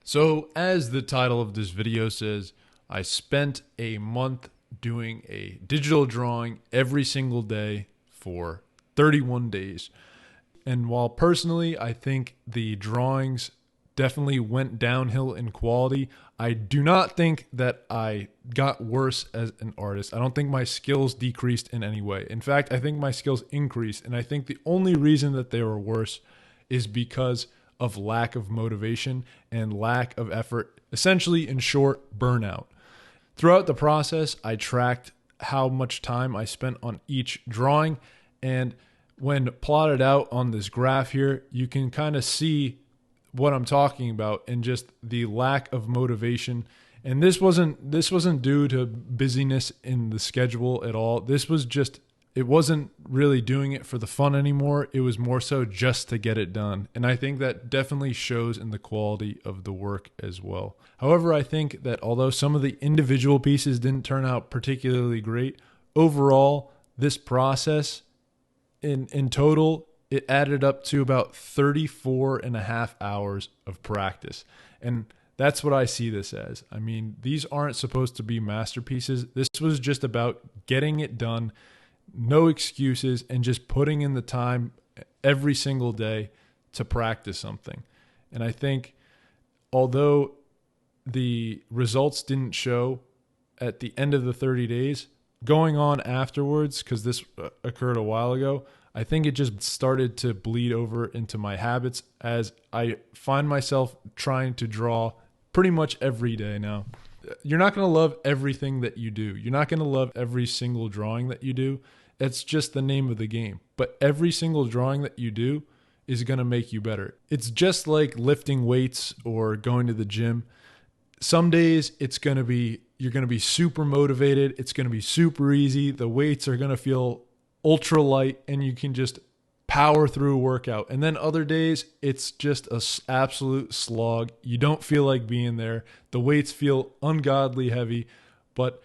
So, as the title of this video says, I spent a month doing a digital drawing every single day for 31 days. And while personally I think the drawings definitely went downhill in quality, I do not think that I got worse as an artist. I don't think my skills decreased in any way. In fact, I think my skills increased. And I think the only reason that they were worse is because of lack of motivation and lack of effort. Essentially, in short, burnout. Throughout the process, I tracked how much time I spent on each drawing, and when plotted out on this graph here, you can kind of see what I'm talking about and just the lack of motivation. And this wasn't due to busyness in the schedule at all. This was just, it wasn't really doing it for the fun anymore. It was more so just to get it done. And I think that definitely shows in the quality of the work as well. However, I think that although some of the individual pieces didn't turn out particularly great, overall, this process in total, it added up to about 34 and a half hours of practice. And that's what I see this as. I mean, these aren't supposed to be masterpieces. This was just about getting it done, no excuses, and just putting in the time every single day to practice something. And I think although the results didn't show at the end of the 30 days, going on afterwards, because this occurred a while ago, I think it just started to bleed over into my habits as I find myself trying to draw pretty much every day now. You're not going to love everything that you do. You're not going to love every single drawing that you do. It's just the name of the game. But every single drawing that you do is going to make you better. It's just like lifting weights or going to the gym. Some days you're going to be super motivated. It's going to be super easy. The weights are going to feel ultra light and you can just power through a workout. And then other days it's just an absolute slog. You don't feel like being there. The weights feel ungodly heavy, but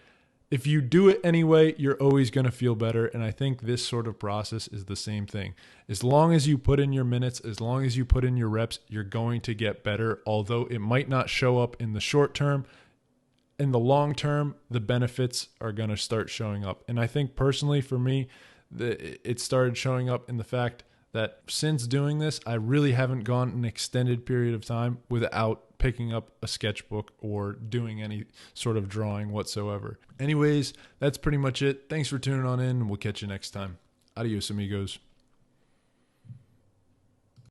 if you do it anyway, you're always going to feel better. And I think this sort of process is the same thing. As long as you put in your minutes, as long as you put in your reps, you're going to get better. Although it might not show up in the short term, in the long term, the benefits are going to start showing up. And I think personally for me, it started showing up in the fact that since doing this, I really haven't gone an extended period of time without picking up a sketchbook or doing any sort of drawing whatsoever. Anyways, that's pretty much it. Thanks for tuning on in, and we'll catch you next time. Adios, amigos.